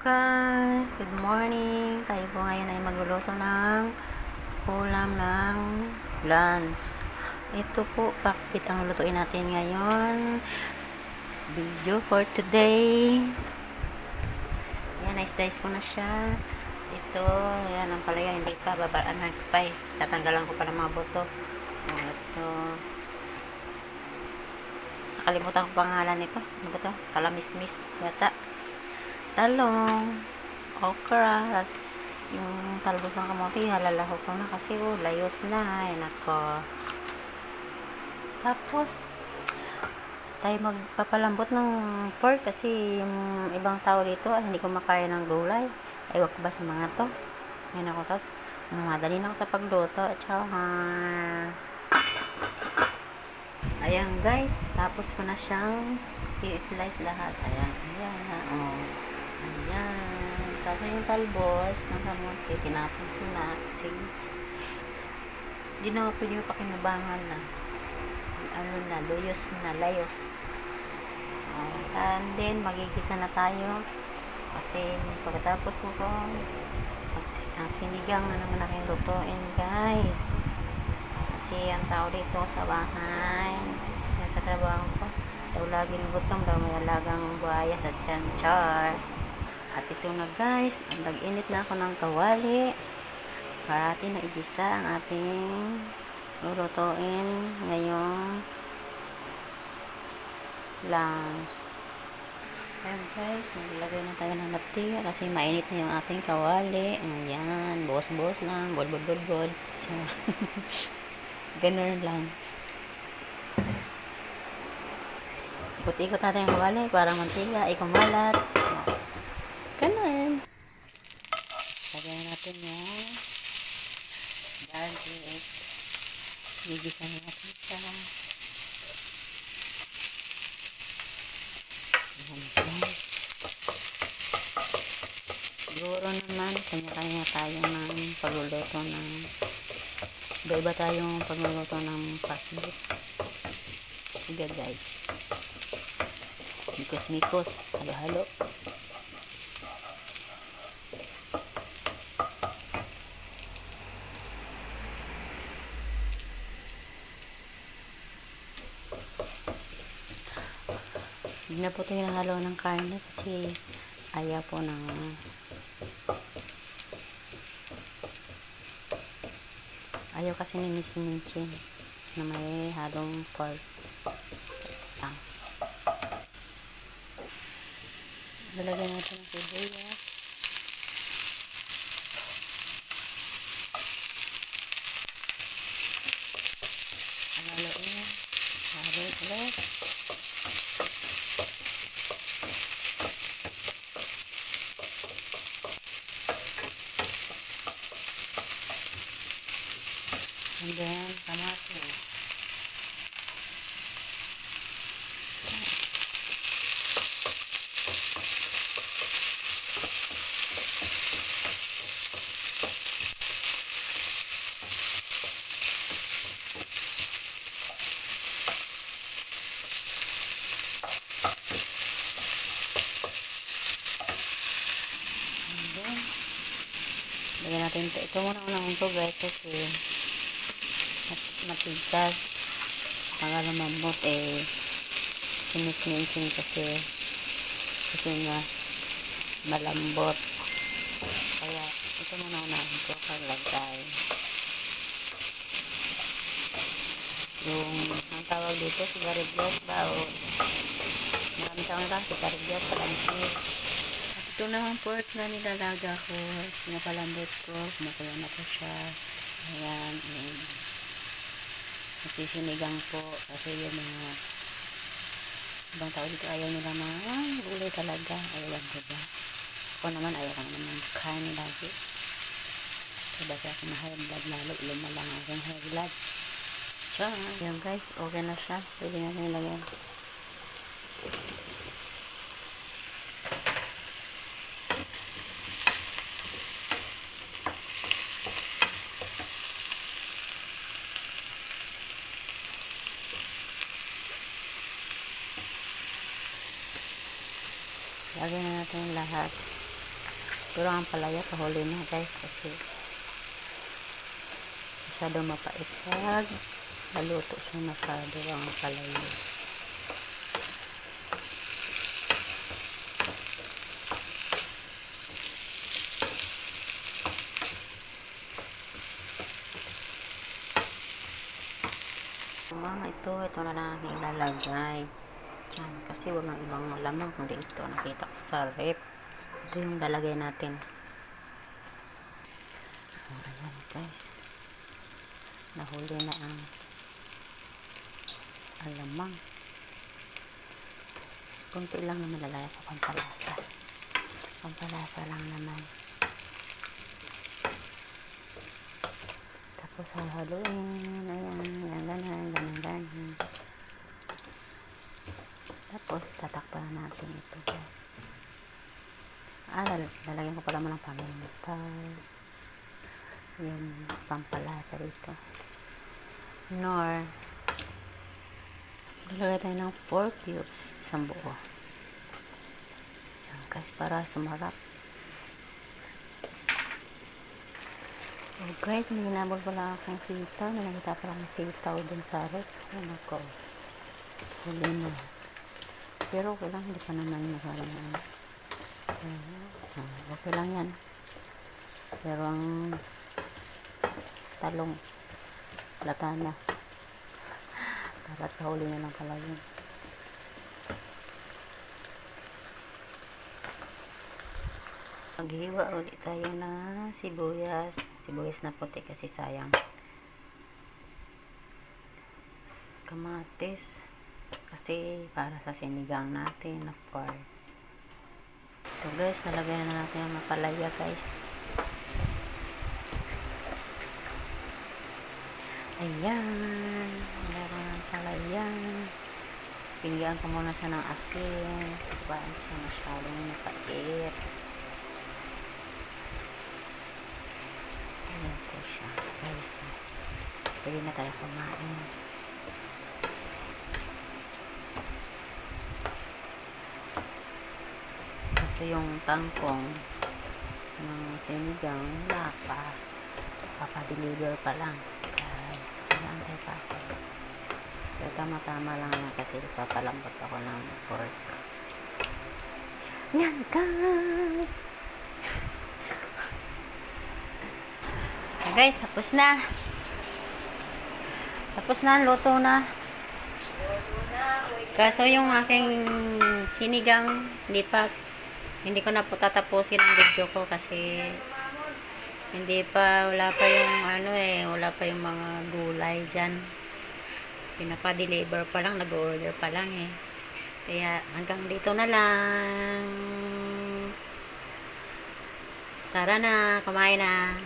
Guys, good morning. Tayo po ngayon ay magluluto ng ulam ng lunch. Ito po, pakbit ang lutuin natin ngayon. Video for today. Yan, nice ko na siya. Ito, yan ang palaya, hindi pa, babaan ko pa eh. Tatanggalan ko pa ng mga buto. Ito. Nakalimutan ko pangalan nito. Ano ba ito? Kalamismis yata. Talong, okra, yung talbos ng kamote, halalaho ko na kasi layos na. Ay, nako. Tapos, tayo magpapalambot ng pork kasi yung ibang tao dito ay hindi kumakain ng gulay. Ewan ko ba sa mga to. Ayan ako, tapos madali na ako sa pagluto. Ayan guys, tapos ko na siyang i-slice lahat. Ayan, oh. Ayan. Kaso yung talbos ng kamote, tinapon ko na kasi hindi na ako pwede pakinabangan na. Ano na, layos. And then, magigisa na tayo. Kasi pagkatapos ko, ang sinigang na naman aking lutuin guys. Kasi ang tao dito sa bahay, nagtatrabaho ko, daw laging gutom, daw may alagang buhaya sa tiyan. At ito na guys, nag-init na ako ng kawali para atin na igisa ang ating lulutuin ngayong lunch. Ayan guys, maglagay na tayo ng mantika kasi mainit na yung ating kawali. Ayan, buhos lang, bod. Ganun lang. Ikot-ikot natin yung kawali para mantika ay kumalat. Ganun. Lagyan natin yung garlic. Gigisa natin siya. Siguro naman, kanya-kanya tayo ng pagluluto ng iba-iba tayong pagluluto ng pakbit. Sige guys. Mikos, halo-halo. Hindi na po tayo nahalo ng karne kasi ayaw po ng ayaw kasi ni Miss Minchin na may halong pork lang. Lalagyan natin ng sibuyas. Halo-haloin. Halo ulit. And then, kamatis. And then, lagyan natin ito muna ito guys kasi matigas para lumambot sinis-minsin kasi nga malambot kaya ito muna unahin ko paglagay yung ang tawag dito sigarilyas ba o maraming tawag nila sigarilyas palansin. At ito naman pork na nilalaga ko, pinapalambot ko, kumukulo na po siya. Ayan, nasisinigang po kasi yung mga ibang tao dito ayaw nila mga gulay talaga, ayaw diba? Ako naman ayaw ko naman kain lagi diba kaya ako na high blood lalo lumalang aking high blood. So, yun guys, okay na siya, pwede natin ilagay. Lagyan na natin lahat. Pero ang palaya, pahuli na guys, kasi masyado mapait pag naluto siya masyado ang palaya. Mga ito na lang ang ilalagay dyan, kasi walang ibang lamang kundi ito. Nakita ko sa rep, ito yung lalagay natin. Ayan guys, nahuli na ang alamang. Kunti lang naman lalagay ko, pampalasa lang naman. Tapos haluin, ayan, ganyan. Tapos tatakpan natin ito guys. Lalagyan ko pala mo ng pamintal, yung pampalasa dito, nor lalagay tayo ng 4 cubes, isang buo. Yan guys, para sumarap. Oh guys, may ginabol pala akong sitaw. Nalagita pala akong sitaw dun sa rep. Ano ko, huli na. Pero okay lang, hindi pa naman masalang ano. Okay lang yan. Pero ang talong, lata na. Dapat kahuli na lang pala yun. Maghiwa ulit tayo na sibuyas na puti kasi sayang. Kamatis kasi para sa sinigang natin na pork. Ito guys, lalagyan na natin ang mapalaya guys. Ayan, meron ng palaya. Pinggan ko muna siya ng asin. Diba siya masyadong mapait. Ayan po siya guys. Pwede na tayo kumain. Kaso yung tangkong ng sinigang wala pa. Papadeliver pa lang. Antay pa ako. Pero tama-tama lang yan kasi ipapalambot ako ng pork. Yan guys! Guys, tapos na. Tapos na, luto na. Kaso yung aking sinigang, hindi ko na po tatapusin ang video ko kasi wala pa yung wala pa yung mga gulay dyan. Pinapa-deliver pa lang, nag-order pa lang eh. Kaya hanggang dito na lang. Tara na, kumain na.